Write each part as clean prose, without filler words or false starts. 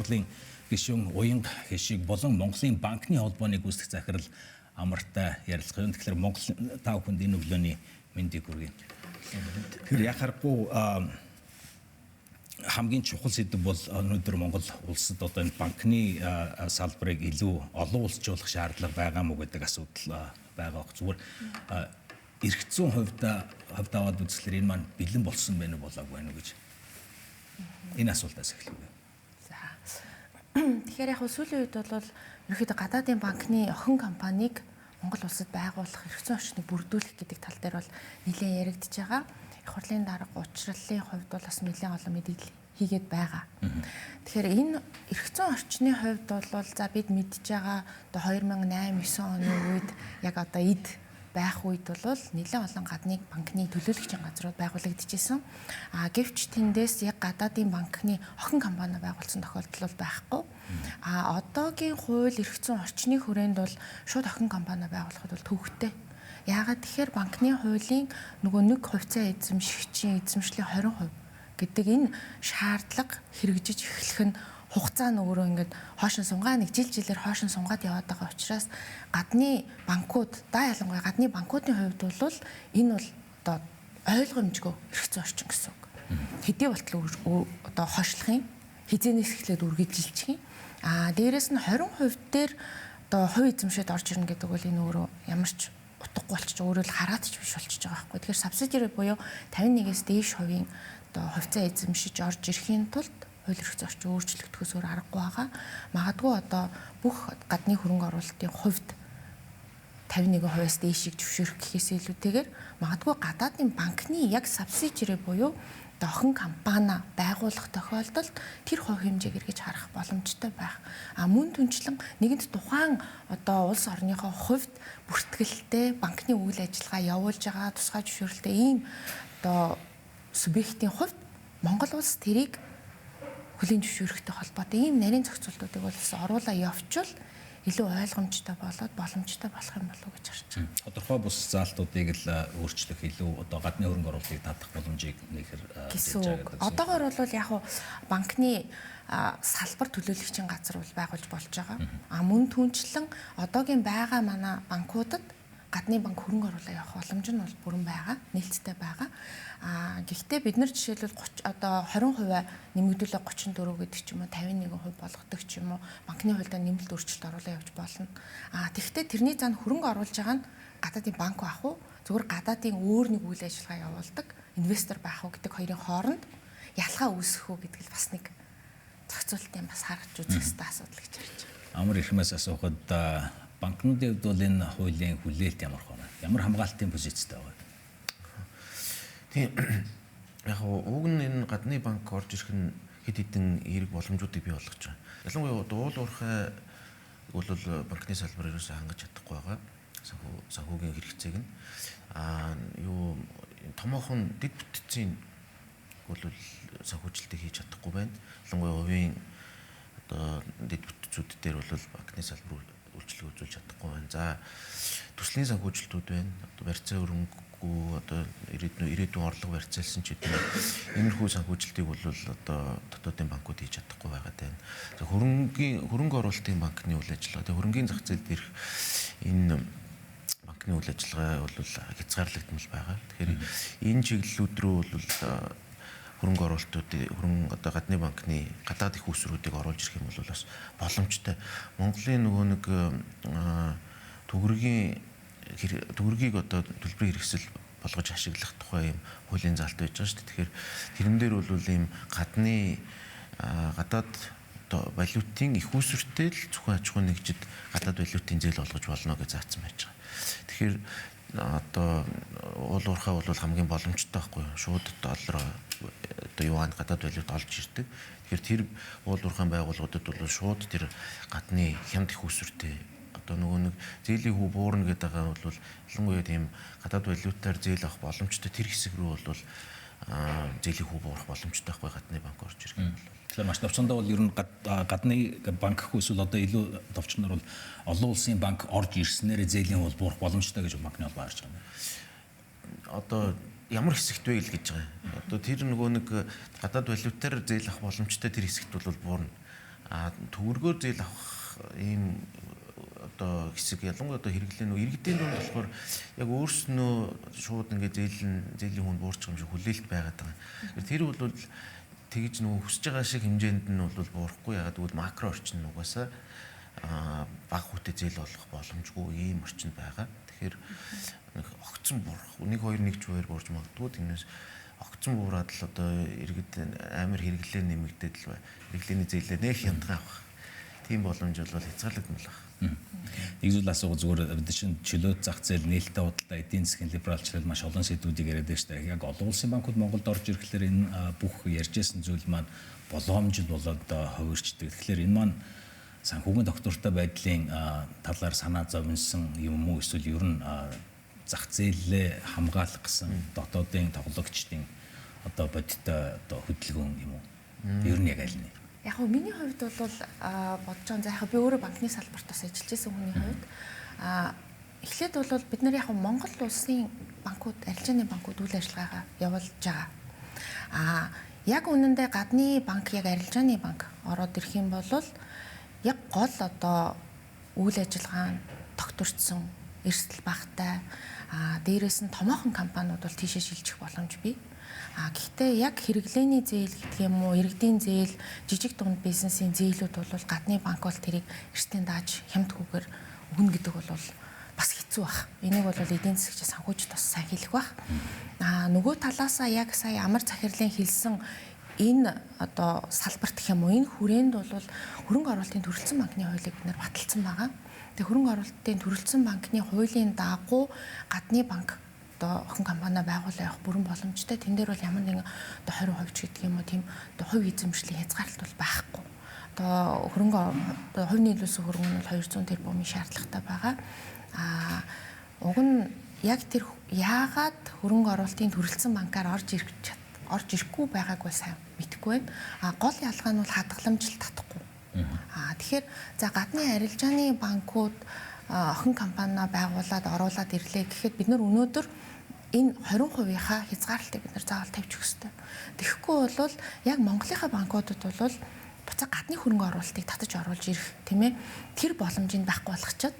хурлын гишүүн Уянга Хишиг болон Монголын банкны холбооны гүйцэтгэх захирал амартай ярилцах юм. Тэгэхээр Монгол та бүхэнд энэ өглөөний мэндийг хүргэе. Тэгэхээр яхахгүй хамгийн чухал сэдэв бол өнөөдөр Монгол улсад одоо энэ банкны салбарыг илүү олон улсжуулах шаардлага байгаа мó гэдэг асуудал байгаа. Зүгээр эрх зүйн хувьд аваад үзэхлээр энэ маань бэлэн болсон байна уу болоогүй байна уу гэж энэ асуултаас эхлэв. За. Тэгэхээр яг сүүлийн үед бол ерөнхийдөө гадаадын банкны охин компанийг Монгол улсад байгуулах эрх зүйн орчныг бүрдүүлэх гэдэг тал дээр бол нэлээд яригдж байгаа. Их хурлын дарга уучлалын хувьд бол бас нэлээд олон мэдээлэл хийгээд байгаа. Тэгэхээр энэ эрх зүйн орчны хувьд бол за бид мэдж байгаа одоо 2008-9 оны үед яг одоо эд байх үед бол нэлээд олон гадны банкны төлөөлөгчийн газрууд байгуулагдчихсэн. Гэвч тэндээс яг гадаадын банкны охин компани байгуулсан тохиолдол бол байхгүй. Одоогийн хууль эрх зүйн орчны хүрээнд бол шууд охин компани байгуулахад бол төвөгтэй. Яагаад тэгэхээр банкны хуулийн нөгөө нэг хувьцаа эзэмшигчийн эзэмшлийн 20% гэдэг энэ шаардлага хэрэгжиж эхлэх нь хугацаа нь өөрөө ингээд хоошин сунгаа нэг жилээр хоошин сунгаад яваад байгаа учраас гадны банкуд ялангуяа гадны банкуудын хувьд бол энэ бол одоо ойлгомжгүй эрх зүйн орчин гэсэн үг. Хэдий болтол одоо хойшлох юм хизээнээс эхлээд үргэлжилчих юм. Дээрээс нь 20% дээр одоо хувь эзэмшээд орж ирнэ гэдэг бол энэ өөрөө ямар ч утгагүй болчих өөрөө л хараад ч биш болчихж байгаа байхгүй. Тэгэхээр субсидиар буюу 51-ээс дээш хувийн одоо хувьцаа эзэмшиж орж ирэхийн тулд хууль эрх зүйн орчин өөрчлөгдөхөөс өөр аргагүй байгаа. Магадгүй одоо бүх гадны хөрөнгө оруулалтын хувьд 51%-аас дээшийг зөвшөөрөх гэхээс илүүтэйгээр магадгүй гадаадын банкны яг субсидиар буюу одоо охин компани байгуулах тохиолдолд тэр хувь хэмжээг эргэж харах боломжтой байх. Мөн түнчлэн нэгэнт тухайн одоо улс орныхоо хувьд бүртгэлтэй банкны үйл ажиллагаа явуулж байгаа тусгай зөвшөөрөлтэй ийм одоо субъектийн хувьд Монгол улс тэрийг хөлийн зөвшөөрөхтэй холбоотой ийм нарийн зохицуултуудыг бол оруулаа явуучвал илүү ойлгомжтой болоод боломжтой болох юм болов уу гэж харж байна. Тодорхой бус заалтуудыг л өөрчлөх илүү одоо гадны хөрөнгө оруулалтыг татах боломжийг нэхэр гэсэн үг. Одоогоор бол яг банкны салбар төлөөлөгчийн газар бол байгуулж болж байгаа. Мөн түнчлэн одоогийн байгаа манай банкудад гадны банк хөрөнгө оруулалт явах боломж нь бол бүрэн байгаа, нээлттэй байгаа. Гэхдээ бид нар жишээлбэл 20% нэмэгдүүлээ 34 гэдэг ч юм уу 51% болгодог ч юм уу банкны хуульд нэмэлт өөрчлөлт оруулаа явж болно. Тэгэхдээ тэрний зан хөрөнгө оруулж байгаа нь гадаадын банк байх уу? Зөвхөн гадаадын өөр нэг үйл ажиллагаа явуулдаг инвестор байх уу гэдэг хоёрын хооронд ялгаа үүсэх үү гэдэг л бас нэг зохицуултын бас харж үзэх ёстой асуудал гэж харж байна. Амар ихмээс асуухад банкнуудын хувьд бол энэ хуулийн хүлээлт ямар байна? Ямар хамгаалтын позицтэй байна? Тийм яг уг нь энэ гадны банк орж ирэх нь хэд хэдэн эерэг боломжуудыг бий болгож байгаа. Ялангуяа уул уурхай бол банкны салбар ерөөсөө хангаж чадахгүй байгаа. Санхүүгийн хэрэгцээг нь томоохон дэд бүтцийн бол санхүүжилтийг хийж чадахгүй байна. Ялангуяа хувийн одоо дэд бүтцүүд дээр бол банкны салбар үйлчлэг үзүүлж чадахгүй байна. За төслийн санхүүжилтүүд байна. Одоо барьцаа өрөнгөгүй одоо ирээдүйн орлого барьцаалсан ч гэдэг иймэрхүү санхүүжилтийг бол одоо дотоодын банкуд хийж чадахгүй байгаад байна. За хөрөнгө оруулалтын банкны үйл ажиллагаа, тэгээ хөрөнгөний зах зээл дээрх энэ банкны үйл ажиллагаа бол хязгаарлагдмал байгаа. Тэгэхээр энэ чиглэлүүд рүү бол хөрөнгө оруулалтуудын одоо гадны банкны гадаад их усруудыг оруулж ирэх юм бол бас боломжтой. Монголын нөгөө нэг төгрөгийг одоо төлбөрийн хэрэгсэл болгож ашиглах тухай юм хуулийн заалт байж байгаа шүү дээ. Тэгэхээр тэрэн дээр бол ийм гадаад одоо валютын их усртэй л зөвхөн аж ахуйн нэгжид гадаад валютын зээл олгож болно гэж заасан байж байгаа. Тэгэхээр одоо уул уурхай бол хамгийн боломжтой байхгүй юу? Шууд доллар одоо юунд гадаад валют олж ирдэг. Тэгэхээр тэр уул уурхайн байгууллагуудад бол шууд тэр гадны хямд их усртэй одоо нөгөө нэг зээлийн хүү буурна гэдэг байгаа бол ялангуяа тийм гадаад валютаар зээл авах боломжтой тэр хэсэг рүү бол зээлийн хүү буурах боломжтой байхгүй гадны банк орж ирэх юм бол. Тэгэхээр маш товчондоо бол ер нь гадны банк эсвэл одоо илүү товчноор бол олон улсын банк орж ирснээр зээлийн хүү буурах боломжтой гэж банкны холбоо харж байгаа юм. Одоо ямар хэсэгт вэ л гэж байгаа. Одоо тэр нөгөө нэг гадаад валютаар зээл авах боломжтой тэр хэсэгт бол буурна. Төгрөгөөр зээл авах ийм одоо хэсэг ялангуяа одоо хэрэглээ нөө иргэдийн дунд болохоор яг өөрснөө шууд ингээд зээлийн хүнд буурч юм шиг хүлээлт байгаад байгаа. Тэр бол тэгж нөгөө хүсэж байгаа шиг хэмжээнд нь бол буурахгүй. Ягаад гэвэл макро орчин нь угаасаа бага хүүтэй зээл олох боломжгүй ийм орчин байгаа. Тэгэхээр огцон буурах 1-2 буурж магадгүй. Тэгнээс огцон буураад л одоо иргэд амар хэрэглээ нэмэгдээд л хэрэглээний зээлээ нэх хямдхан авах. Тийм боломж бол хязгаарлагдмал байна. Нэг зүйл асуух зүгээр бид чинь чөлөөт зах зээл нээлттэй худалдаа эдийн засгийн либералчлал маш олон сэдвүүдийг яриад байна шүү дээ. Яг олон улсын банкуд Монголд орж ирэхлээр энэ бүх ярьжсэн зүйл маань боломжит болоод хувирчдаг. Тэгэхээр энэ маань санхүүгийн доктортой байдлын талаар санаа зовнсон юм уу эсвэл ер нь зах зээлээ хамгаалах гэсэн дотоодын тоглогчдын одоо бодиттой одоо хөдөлгөөн юм уу? Ер нь яг аль нь? Яг нь миний хувьд бол бодож байгаа заахаа би өөрөө банкны салбарт бас ажиллаж байсан хүний хувьд эхлээд бол бид нар яг Монгол улсын банкуд, арилжааны банкуд үйл ажиллагаагаа явуулж байгаа. Яг үнэндээ гадны банк яг арилжааны банк ороод ирэх юм бол яг гол одоо үйл ажиллагаа тогтворцсон, эрсдэл багтай дээрээс нь томоохон компаниуд бол тийшээ шилжих боломж бий. Гэхдээ яг хэрэглээний зээл гэдэг юм уу, иргэдийн зээл, жижиг дунд бизнесийн зээлүүд бол гадны банк бол тэрийг эртний дааж хямдгүйгээр өгнө гэдэг бол бас хэцүү баг. Энийг бол эдийн засгийн санхүүжид бас сайн хэлэх баг. Нөгөө талаасаа яг сая амар захирлын хэлсэн энэ одоо салбарт гэх юм уу, энэ хүрээнд бол хөрөнгө оруулалтын төрөлцсөн банкны хуулийг бид нэр баталсан байгаа. Тэгээ хөрөнгө оруулалтын төрөлцсөн банкны хуулийн дагуу гадны банк одоо охин компани байгуулах явах бүрэн боломжтой. Тэн дээр бол ямар нэгэн одоо 20% ч гэдэг юм уу тийм одоо хувь эзэмшлийн хязгаарлалт бол байхгүй. Одоо хөрөнгө одоо хувь нийлүүлсэн хөрөнгө нь бол 200 тэрбумын шаардлагатай байгаа. Уг нь яг тэр яагаад хөрөнгө оруулалтын төрөлцсөн банкаар орж ирэхгүй байгааг бол сайн мэдэхгүй байна. Гол ялгаа нь бол хадгаламжлалт татахгүй. Тэгэхээр за гадны арилжааны банкуд охин компани байгуулад оруулаад ирлээ гэхэд бид нар өнөөдөр энэ 20%-ийнхаа хязгаарлалтыг бид нар заавал тавьчих хэрэгтэй. Тэгэхгүй бол яг Монголынхаа банкудад бол буцаа гадны хөрөнгө оруулалтыг татаж оруулж ирэх тийм ээ тэр боломжийг байхгүй болгочоод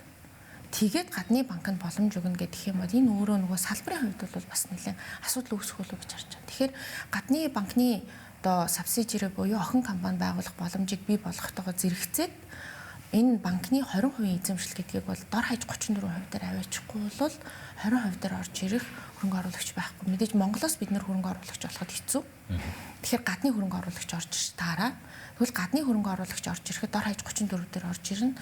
тэгээд гадны банкнд боломж өгнө гэдэг юм бол энэ өөрөө нөгөө салбарын хувьд бол бас нэлээд асуудал үүсэх болов гэж харж байна. Тэгэхээр гадны банкны одоо субсидиараа буюу охин компани байгуулах боломжийг бий болгохтойгоо зэрэгцээд энэ банкны 20% эзэмшил гэдгийг бол дор хаяж 34% дээр аваачихгүй бол 20% дээр орж ирэх хөрөнгө оруулагч байхгүй. Мэдээж Монголоос бид нэр хөрөнгө оруулагч болоход хэцүү. Тэгэхээр гадны хөрөнгө оруулагч орж ир таараа. Тэгвэл гадны хөрөнгө оруулагч орж ирэхэд дор хаяж 34 дээр орж ирнэ.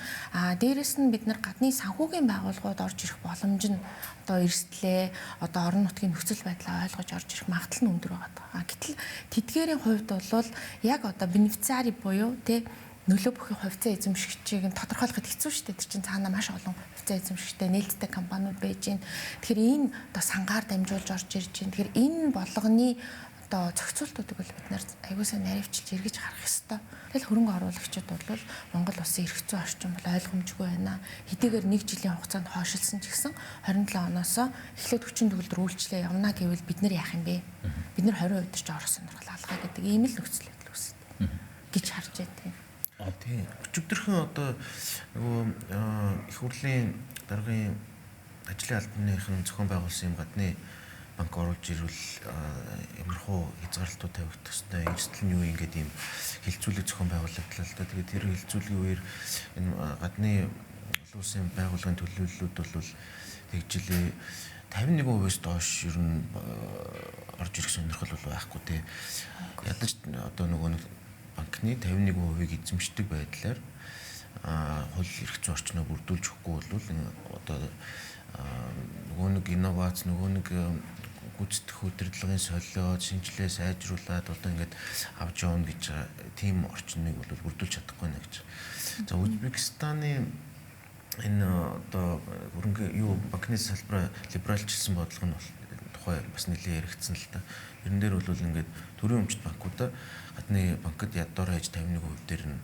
Дээрэс нь бид нар гадны санхүүгийн байгууллагууд орж ирэх боломж нь одоо эрсдлээ, одоо орон нутгийн нөхцөл байдлаа ойлгож орж ирэх магадлал нь өндөр байгаа. Гэтэл тэдгээрийн хувьд бол яг одоо бенефициари буюу тэ нөлөө бүхий хувьцаа эзэмшигчийг нь тодорхойлоход хэцүү шүү дээ. Тэр чинь цаана маш олон хувьцаа эзэмшигчтэй нээлттэй компаниуд байж гин. Тэгэхээр энэ одоо сангаар дамжуулж орж ирж гин. Тэгэхээр энэ болгоны одоо зохицуултуудыг бол бид нар аягүй сайн наривчилж эргэж харах ёстой. Тэгэл хөрөнгө оруулагчид бол Монгол улсын эрх зүйн орчин бол ойлгомжгүй байна. Хэдийгээр 1 жилийн хугацаанд хойшилсан ч гэсэн 27 оноосоо эхлээд 40 төгөлдөр үйлчлээ явна гэвэл бид нар яах юм бэ? Бид нар 20% ч орох сонирхол алгаа гэдэг ийм л нөхцөл байдал үүсдэг гэж харж байна. Тийм. Өчигдөрхөн одоо нөгөө их хурлын даргын ажлын албаныхын зохион байгуулсан юм гадны банк оруулж ирвэл ямархуу хязгаарлалтууд тавигдах ёстой. Эрсдэл нь юу ингээд ийм хилцүүлэг зохион байгуулагдлаа л да. Тэгээд тэр хилцүүлгийн үеэр энэ гадны олон улсын байгууллагын төлөөллүүд бол тэгжилээ 51%-өөс доош ер нь орж ирэх сонирхол бол байхгүй те. Ядаж одоо нөгөө банкны 51%-ийг эзэмшдэг байдлаар хууль эрх зүйн орчноо бүрдүүлж өгөхгүй бол одоо нөгөө нэг инновац нөгөө нэг гүйцэтгэх удирдлагын солиод шинжилгээ сайжруулад одоо ингээд авч явна гэж тийм орчныг бол бүрдүүлж чадахгүй нэ гэж. За Узбекистаны энэ одоо хөрөнгө юу банкны салбараа либералчилсан бодлого нь бол тухай бас нэлээд яригдсан л та. Тэрэн дээр бол ингээд төрийн өмчт банкудаа гадны банкд яддор хаяж 51% дээр нь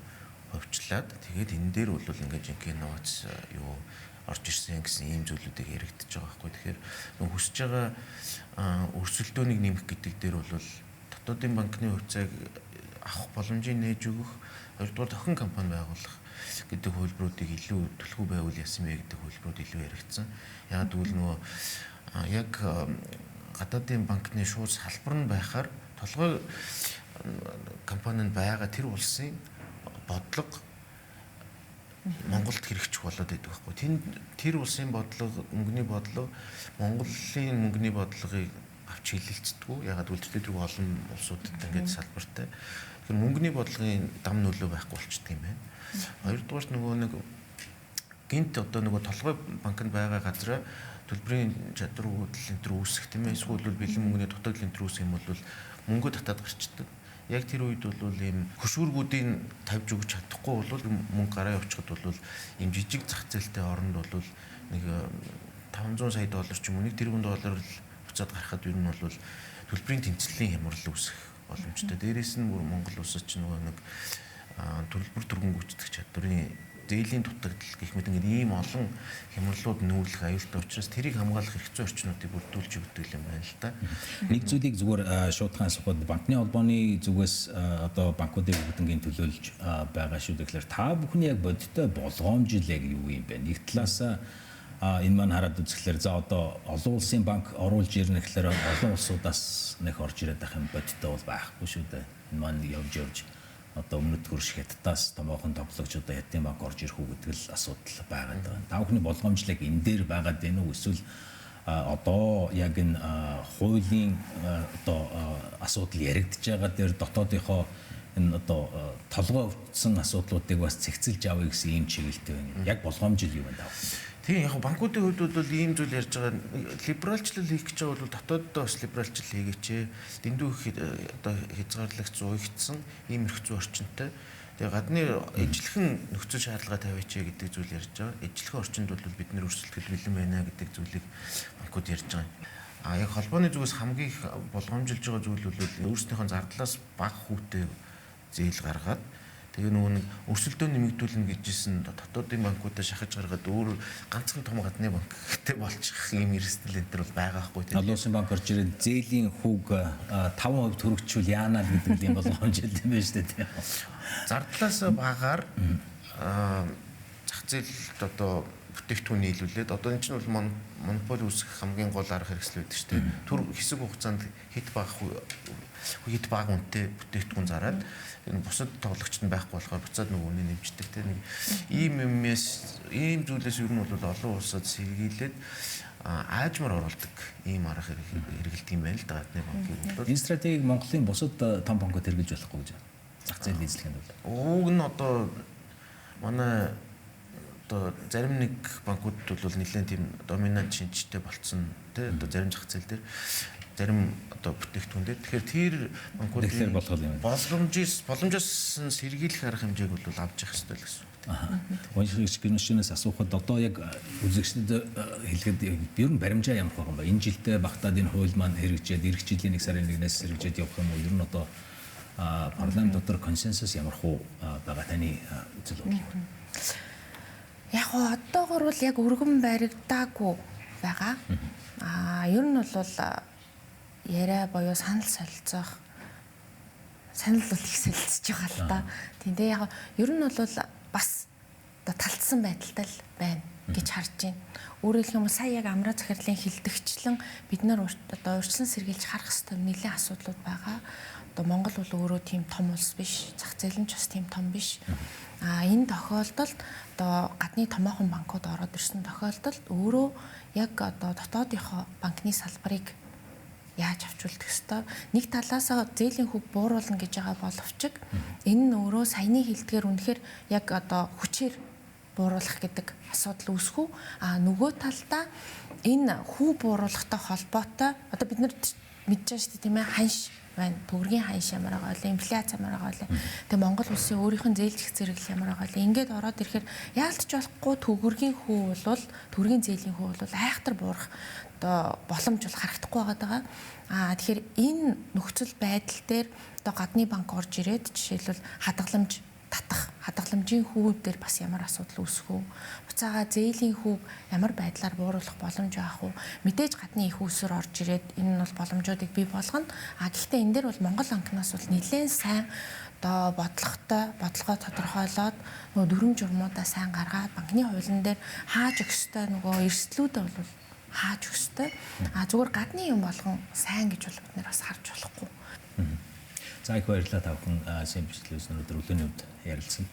хувьчлаад тэгээд энэ дээр бол ингээд жинхэнэ инновац юу орж ирсэн гэсэн ийм зүйлүүдийг яригдчихэж байгаа байхгүй. Тэгэхээр хүсэж байгаа өрсөлдөөнийг нэмэх гэдэг дээр бол дотоодын банкны хувьцааг авах боломжийг нээж өгөх, хоёрдугаар охин компани байгуулах гэдэг хөлбөрүүдийг илүү түлхүү байвал яасан бэ гэдэг хөлбөрүүд илүү яригдсан. Яг тэгвэл нөгөө яг гадаадын банкны шууд салбар нь байхаар толгой компанид байгаа тэр улсын бодлого Монголд хэрэгжих болоод байдаг байхгүй. Тэр улсын бодлого, мөнгөний бодлого Монголын мөнгөний бодлогыг авч хилэлцдэг. Ягаад гэвэл тэр олон улсуудад ингээд салбартай. Тэгэхээр мөнгөний бодлогын дам нөлөө байхгүй болчдөг юм байна. Хоёрдугаар нөгөө нэг гинт одоо нөгөө толгой банкнд байгаа газараа төлбөрийн чадвар хөдлөл энэ үүсэх тийм ээ. Эсвэл бэлэн мөнгөний дутагдал энэ үүсэх юм бол мөнгө татаад гарчдаг. Яг тэр үед бол ийм хөшүүргүүдийн тавьж өгч чадахгүй бол мөнгө гараа явуулчихад бол ийм жижиг зах зээлтэй оронд бол нэг 500 сая доллар ч юм уу 1 тэрбум доллар буцаад гарахад ер нь бол төлбөрийн тэнцвэрлэлийн хямрал үүсэх боломжтой. Дээрээс нь бүр Монгол улсад ч нөгөө нэг төлбөр түргэн гүйцэтгэх чадварын зээлийн дутагдал гэх мэт ийм олон хямралууд нүүлэх аюултай учраас тэрийг хамгаалах хэрэгцээ орчнуудыг бүрдүүлж өгдөг юм байна л да. Нэг зүйлийг зүгээр шуудхан асуухад банкны холбооны зүгээс одоо банкуудын бүгднгийн төлөөлж байгаа шүү. Тэгэхээр та бүхний яг бодиттой болгоомжил яг юу юм бэ? Нэг талаас энэ маань хараад үзэхлээр за одоо олон улсын банк оруулж ирнэ гэхээр олон улсуудаас нэг орж ирээд байх юм бодиттой бол байхгүй шүү дээ. Энэ маань явж одоо өмнөд хөрш хятадаас томоохон тоглогч одоо Хятадын банк орж ирэх үү гэдэг л асуудал байгаад байна. Та бүхний болгоомжлог энэ дээр байгаад байна уу? Эсвэл одоо яг энэ хуулийн одоо асуудал яригдж байгаа дээр дотоодынхоо энэ одоо толгой өвдсөн асуудлуудыг бас цэгцэлж авъя гэсэн ийм чиглэлтэй байна. Яг болгоомжил юу байна даа? Тийм яг банкуудын хувьд бол ийм зүйл ярьж байгаа либералчлал хийх гэж байгаа бол дотооддоо бас либералчлал хийгээч. Дэндүү одоо хязгаарлагч зуйгдсан ийм эрх зүй орчинтой. Тэгээ гадны ижлэхэн нөхцөл шаардлага тавиач гэдэг зүйл ярьж байгаа. Ижлэхэн орчинд бол бид нэр өрсөлдөхөд бэлэн байна гэдэг зүйлийг банкуд ярьж байгаа. Яг холбооны зүгээс хамгийн их болгоомжилж байгаа зүйл бол өөрсдийнхөө зардлаас бага хүүтэй зээл гаргаад тэгээ нөгөө нэг өрсөлдөөн нэмэгдүүлнэ гэжсэн дотоодын банкудаа шахаж гаргаад өөр ганцхан том гадны банк гэдэг болчих юм эрсдэл энэ төр бол байгаа хгүй тийм. Олон улсын банк орж ирээд зээлийн хүүг 5% төрөгчвөл яана л гэдэг юм болгоомжил юм байна шүү дээ тийм. Зардлаас багаар зах зээлд одоо бүтээгдэхүүн нийлүүлээд одоо энэ чинь бол монополи үүсгэх хамгийн гол арга хэрэгсэл байдаг шүү дээ. Түр хэсэг хугацаанд хэд бага үнэтэй бүтээгдэхүүн зараад энэ бусад тоглогчд нь байхгүй болохоор буцаад нөгөө үнэ нэмждэг тийм нэг ийм зүйлээс ер нь бол олон улсад сэргийлээд аажмар оруулдаг ийм арга хэрэгэлдэг юм байна л да гадны банкын бол. Энэ стратегийг Монголын бусад том банкуд хэрэгжилж болохгүй гэж байна. Зах зээлийн эзлэхэнд бол. Уг нь одоо манай одоо зарим нэг банкуд бол нэлээд тийм доминант шинжтэй болцсон тий одоо зарим зах зээл дээр зарим одоо бүтээгдэхүүн дээр тэгэхээр тэр банкуудын боломжоос сэргийлэх арга хэмжээг бол авч явах хэрэгтэй л гэсэн үг. Уншигч гиншнээс асуухад одоо яг үзэгчдэд хэлэхэд ер нь баримжаа ямар байх юм бэ? Энэ жилдээ багтаад энэ хууль маань хэрэгжээд эх жилийн 1 сарын 1-ээс хэрэгжээд явах юм уу? Ер нь одоо парламент дотор консенсус ямар хуу байгаа таны үзэл бодол. Яг одоогор бол яг өргөн баригдаагүй байгаа. Ер нь бол яриа боёо санал солилцох санал бол их солилцож байгаа л да. Тийм дээ яг ер нь бол бас оо талцсан байдалтай л байна гэж харж байна. Өөрөөр хэлэх юм бол сая яг амраа захирлын хилдэгчлэн бид нар одоо урьдчилан сэргийлж харах хэвээр нэлээд асуудлууд байгаа. Одоо Монгол бол өөрөө тийм том улс биш, зах зээл нь ч бас тийм том биш. Энэ тохиолдолд одоо гадны томоохон банкуд ороод ирсэн тохиолдолд өөрөө яг одоо дотоодынхоо банкны салбарыг яаж авчулдаг хэвээр нэг талаас зээлийн хүүг бууруулна гэж байгаа боловч энэ нь өөрөө саяны хэлдгээр үнэхээр яг одоо хүчээр бууруулах гэдэг асуудал үүсэх үү? Нөгөө талдаа энэ хүү бууруулахтай холбоотой одоо бид нар мэдж байгаа шүү дээ тийм ээ ханш байна. Төгрөгийн ханш ямар байгаа вэ? Инфляц ямар байгаа вэ? Тэгээ Монгол улсын өөрийнх нь зээлжих зэрэглэл ямар байгаа вэ? Ингээд ороод ирэхээр яалтч болохгүй төгрөгийн хүү бол төгрөгийн зээлийн хүү бол айхтар буурах одоо боломж бол харагдахгүй байгаа. Тэгэхээр энэ нөхцөл байдал дээр одоо гадны банк орж ирээд жишээлбэл хадгаламж татах, хадгаламжийн хүүг дээр бас ямар асуудал үүсэх үү? Буцаага зээлийн хүүг ямар байдлаар бууруулах боломж авах уу? Мэдээж гадны их усөр орж ирээд энэ нь бол боломжуудыг бий болгоно. Гэхдээ энэ дээр бол Монгол банкнаас бол нэлээд сайн одоо бодлогоо тодорхойлоод нөгөө дүрм журмуудаа сайн гаргаад банкны хуулин дээр хааж өгөх ёстой нөгөө эрсдлүүдээ бол хааж өгөх ёстой. Зүгээр гадны юм болгон сайн гэж бол бид нэр бас харж болохгүй. За их баярлалаа та бүхэн сэмжлээс өнөөдөр өглөөний үед ярилцсан.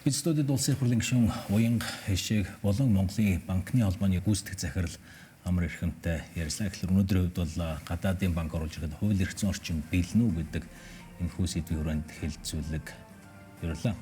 Бид студид улсын их хурлын гишүүн Уянга Хэшиг болон Монголын банкны холбооны гүйцэтгэх захирал Амар Эрхэмтэй ярьслаа. Тэгэхээр өнөөдрийн үед бол гадаадын банк оруулж ирэхэд хууль эрх зүйн орчин бэлэн үү гэдэг энэхүү сэдвийн хүрээнд хэлэлцүүлэг явуулаа.